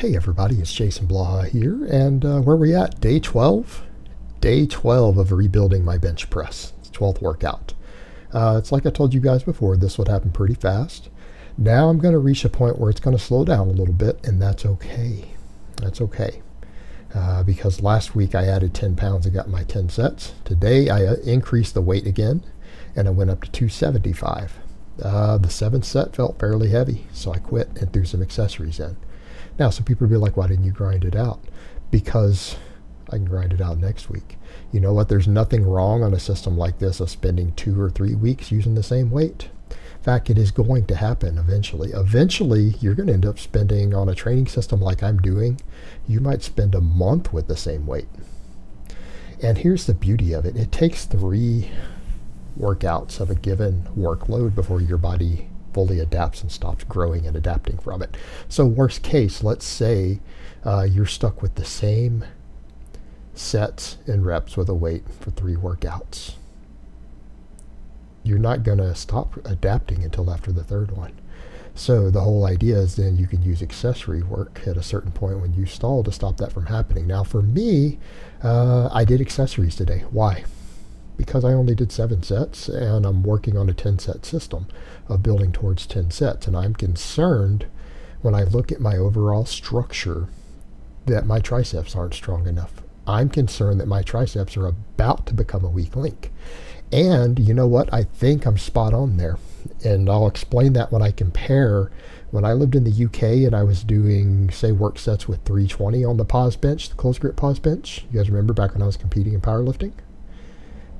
Hey everybody, it's Jason Blaha here, and where are we at? Day 12? Day 12 of rebuilding my bench press. It's 12th workout. It's like I told you guys before, this would happen pretty fast. Now I'm going to reach a point where it's going to slow down a little bit, and that's okay. That's okay. Because last week I added 10 pounds and got my 10 sets. Today I increased the weight again, and I went up to 275. The 7th set felt fairly heavy, so I quit and threw some accessories in. Now, some people will be like, why didn't you grind it out? Because I can grind it out next week. You know what? There's nothing wrong on a system like this of spending 2 or 3 weeks using the same weight. In fact, it is going to happen eventually. Eventually, you're going to end up spending on a training system like I'm doing. You might spend a month with the same weight. And here's the beauty of it. It takes 3 workouts of a given workload before your body fully adapts and stops growing and adapting from it. So worst case, let's say you're stuck with the same sets and reps with a weight for 3 workouts. You're not going to stop adapting until after the 3rd one. So the whole idea is then you can use accessory work at a certain point when you stall to stop that from happening. Now for me, I did accessories today. Why? Because I only did 7 sets and I'm working on a 10 set system of building towards 10 sets, and I'm concerned when I look at my overall structure that my triceps aren't strong enough. I'm concerned that my triceps are about to become a weak link. And you know what? I think I'm spot on there. And I'll explain that when I compare when I lived in the UK and I was doing, say, work sets with 320 on the pause bench, the close grip pause bench. You guys remember back when I was competing in powerlifting?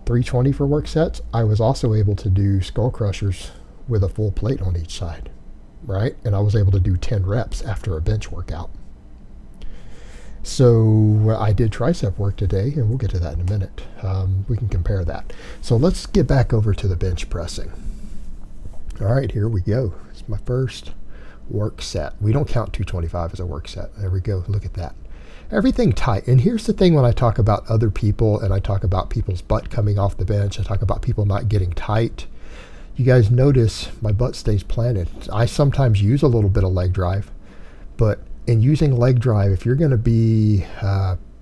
320 for work sets. I was also able to do skull crushers with a full plate on each side, right? And I was able to do 10 reps after a bench workout. So I did tricep work today, and we'll get to that in a minute. We can compare that. So let's get back over to the bench pressing. All right, here we go. It's my first work set. We don't count 225 as a work set. There we go. Look at that. Everything tight. And here's the thing when I talk about other people and I talk about people's butt coming off the bench, I talk about people not getting tight. You guys notice my butt stays planted. I sometimes use a little bit of leg drive, but in using leg drive, if you're going to be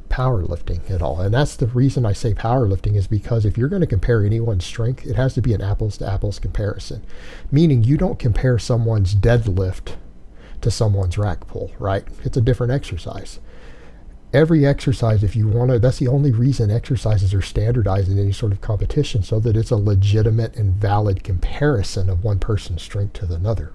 powerlifting at all, and that's the reason I say powerlifting is because if you're going to compare anyone's strength, it has to be an apples to apples comparison, meaning you don't compare someone's deadlift to someone's rack pull, right? It's a different exercise. Every exercise, if you want to, that's the only reason exercises are standardized in any sort of competition, so that it's a legitimate and valid comparison of one person's strength to another.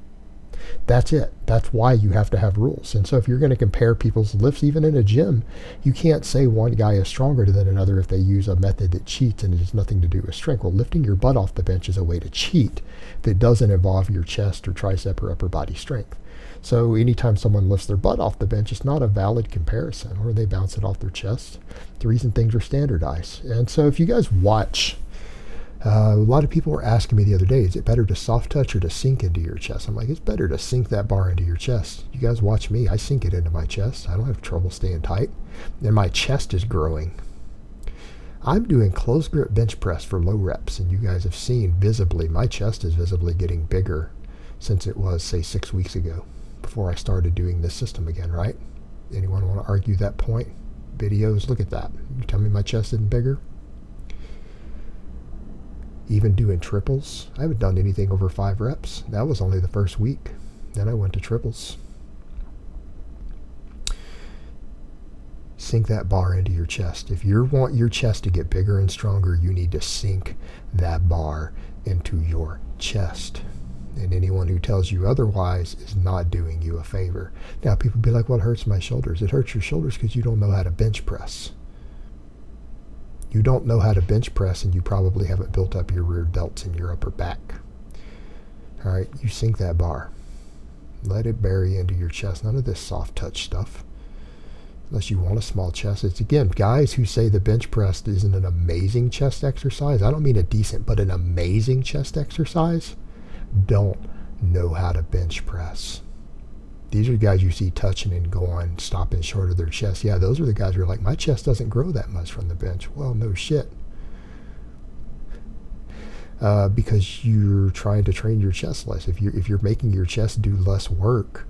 That's it. That's why you have to have rules. And so if you're going to compare people's lifts, even in a gym, you can't say one guy is stronger than another if they use a method that cheats and it has nothing to do with strength. Well, lifting your butt off the bench is a way to cheat that doesn't involve your chest or tricep or upper body strength. So anytime someone lifts their butt off the bench, it's not a valid comparison, or they bounce it off their chest. The reason things are standardized. And so if you guys watch, a lot of people were asking me the other day, is it better to soft touch or to sink into your chest? I'm like, it's better to sink that bar into your chest. You guys watch me, I sink it into my chest. I don't have trouble staying tight. And my chest is growing. I'm doing close grip bench press for low reps, and you guys have seen visibly, my chest is visibly getting bigger since it was, say, 6 weeks ago, before I started doing this system again, right? Anyone want to argue that point? Videos, look at that. You tell me my chest isn't bigger? Even doing triples, I haven't done anything over 5 reps. That was only the first week. Then I went to triples. Sink that bar into your chest. If you want your chest to get bigger and stronger, you need to sink that bar into your chest. And anyone who tells you otherwise is not doing you a favor. Now people be like, well, it hurts my shoulders. It hurts your shoulders because you don't know how to bench press. You don't know how to bench press, and you probably haven't built up your rear delts in your upper back. All right, you sink that bar. Let it bury into your chest. None of this soft touch stuff. Unless you want a small chest. It's, again, guys who say the bench press isn't an amazing chest exercise. I don't mean a decent, but an amazing chest exercise. Don't know how to bench press. These are guys you see touching and going, stopping short of their chest. Yeah, those are the guys who are like, my chest doesn't grow that much from the bench. Well, no shit. Because you're trying to train your chest less. If you're making your chest do less work,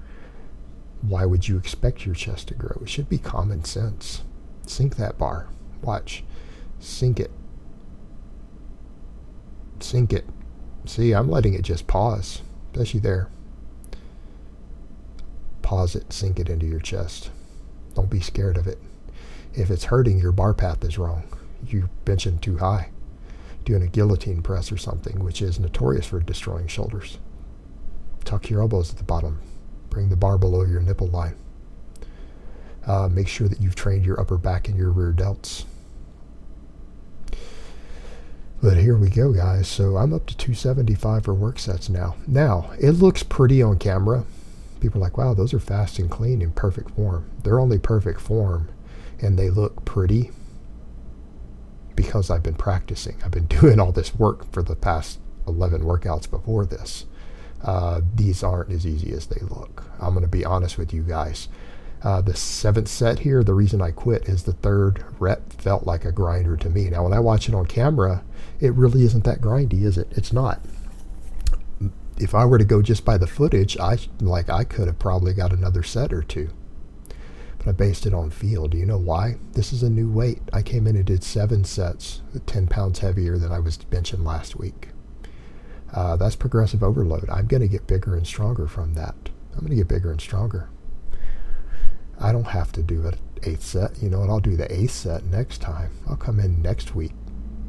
Why would you expect your chest to grow? It should be common sense. Sink that bar. Watch. Sink it. Sink it. See, I'm letting it just pause, especially there. Pause it, sink it into your chest. Don't be scared of it. If it's hurting, your bar path is wrong. You're benching too high. Doing a guillotine press or something, which is notorious for destroying shoulders. Tuck your elbows at the bottom. Bring the bar below your nipple line. Make sure that you've trained your upper back and your rear delts. But here we go, guys. So I'm up to 275 for work sets now. Now, it looks pretty on camera. People are like, wow, those are fast and clean in perfect form. They're only perfect form, and they look pretty because I've been practicing. I've been doing all this work for the past 11 workouts before this. These aren't as easy as they look. I'm going to be honest with you guys. The 7th set here, the reason I quit is the 3rd rep felt like a grinder to me. Now, when I watch it on camera, it really isn't that grindy, is it? It's not. If I were to go just by the footage, I could have probably got another set or two. But I based it on feel. Do you know why? This is a new weight. I came in and did 7 sets, 10 pounds heavier than I was benching last week. That's progressive overload. I'm going to get bigger and stronger from that. I'm going to get bigger and stronger. I don't have to do an 8th set. You know what? I'll do the 8th set next time. I'll come in next week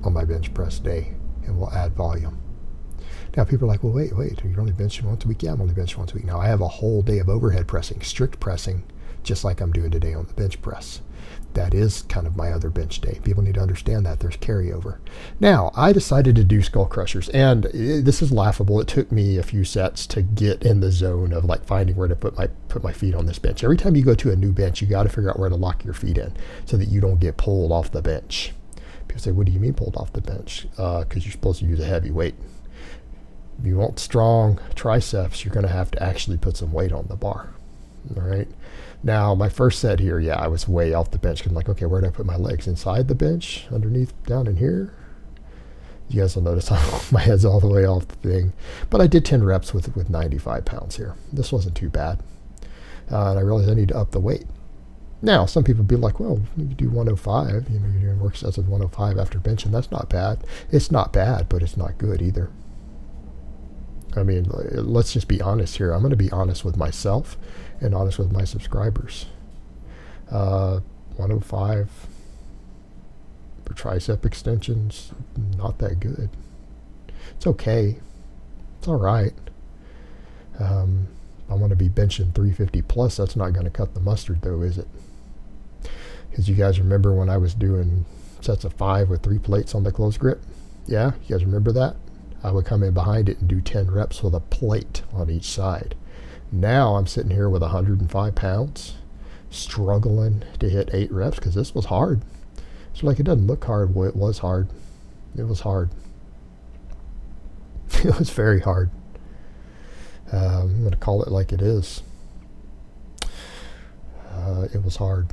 on my bench press day, and we'll add volume. Now, people are like, well, wait, you're only benching once a week? Yeah, I'm only benching once a week. Now, I have a whole day of overhead pressing, strict pressing, just like I'm doing today on the bench press. That is kind of my other bench day. People need to understand that there's carryover. Now, I decided to do skull crushers, and this is laughable. It took me a few sets to get in the zone of like finding where to put my feet on this bench. Every time you go to a new bench, you got to figure out where to lock your feet in so that you don't get pulled off the bench. People say, what do you mean pulled off the bench? Because you're supposed to use a heavy weight. If you want strong triceps, you're going to have to actually put some weight on the bar. All right. Now, my first set here, yeah, I was way off the bench. Cause I'm like, okay, where do I put my legs? Inside the bench, underneath, down in here. You guys will notice my head's all the way off the thing. But I did 10 reps with 95 pounds here. This wasn't too bad. And I realized I need to up the weight. Now, some people be like, well, you do 105. You know, you're doing work sets with 105 after benching. That's not bad. It's not bad, but it's not good either. I mean, let's just be honest here. I'm going to be honest with myself and honest with my subscribers. 105 for tricep extensions, not that good. It's okay. It's all right. I want to be benching 350 plus. That's not going to cut the mustard, though, is it? Because you guys remember when I was doing sets of 5 with 3 plates on the close grip? Yeah, you guys remember that? I would come in behind it and do 10 reps with a plate on each side. Now I'm sitting here with 105 pounds, struggling to hit 8 reps because this was hard. It's like it doesn't look hard. Well, it was hard. It was hard. It was very hard. I'm going to call it like it is. It was hard.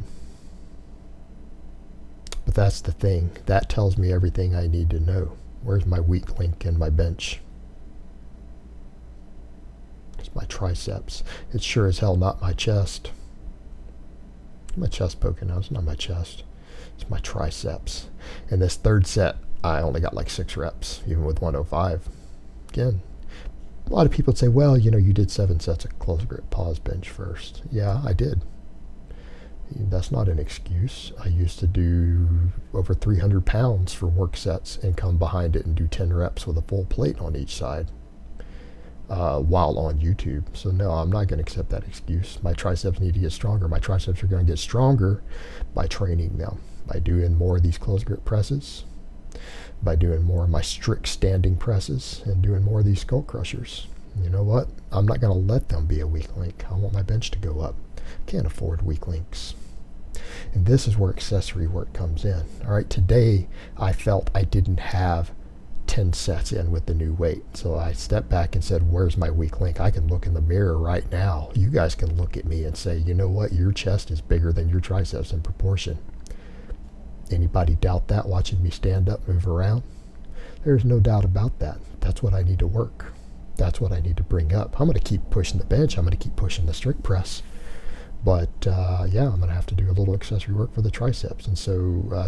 But that's the thing. That tells me everything I need to know. Where's my weak link in my bench? It's my triceps. It's sure as hell not my chest. My chest poking out. It's not my chest. It's my triceps. In this 3rd set, I only got like 6 reps, even with 105. Again, a lot of people would say, well, you know, you did 7 sets of close grip pause bench first. Yeah, I did. That's not an excuse. I used to do over 300 pounds for work sets and come behind it and do 10 reps with a full plate on each side while on YouTube. So no, I'm not going to accept that excuse. My triceps need to get stronger. My triceps are going to get stronger by training them, by doing more of these close grip presses, by doing more of my strict standing presses, and doing more of these skull crushers. You know what? I'm not going to let them be a weak link. I want my bench to go up. Can't afford weak links. And this is where accessory work comes in. All right, today I felt I didn't have 10 sets in with the new weight. So I stepped back and said, where's my weak link? I can look in the mirror right now. You guys can look at me and say, you know what? Your chest is bigger than your triceps in proportion. Anybody doubt that watching me stand up, move around? There's no doubt about that. That's what I need to work. That's what I need to bring up. I'm going to keep pushing the bench. I'm going to keep pushing the strict press. But yeah, I'm going to have to do a little accessory work for the triceps. And so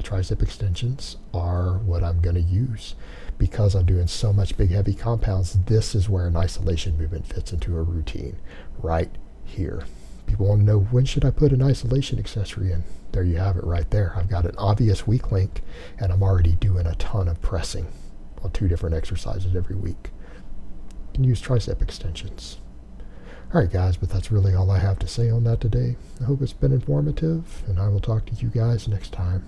tricep extensions are what I'm going to use. Because I'm doing so much big heavy compounds, this is where an isolation movement fits into a routine, right here. People want to know, when should I put an isolation accessory in? There you have it right there. I've got an obvious weak link, and I'm already doing a ton of pressing on 2 different exercises every week. You can use tricep extensions. Alright guys, but that's really all I have to say on that today. I hope it's been informative, and I will talk to you guys next time.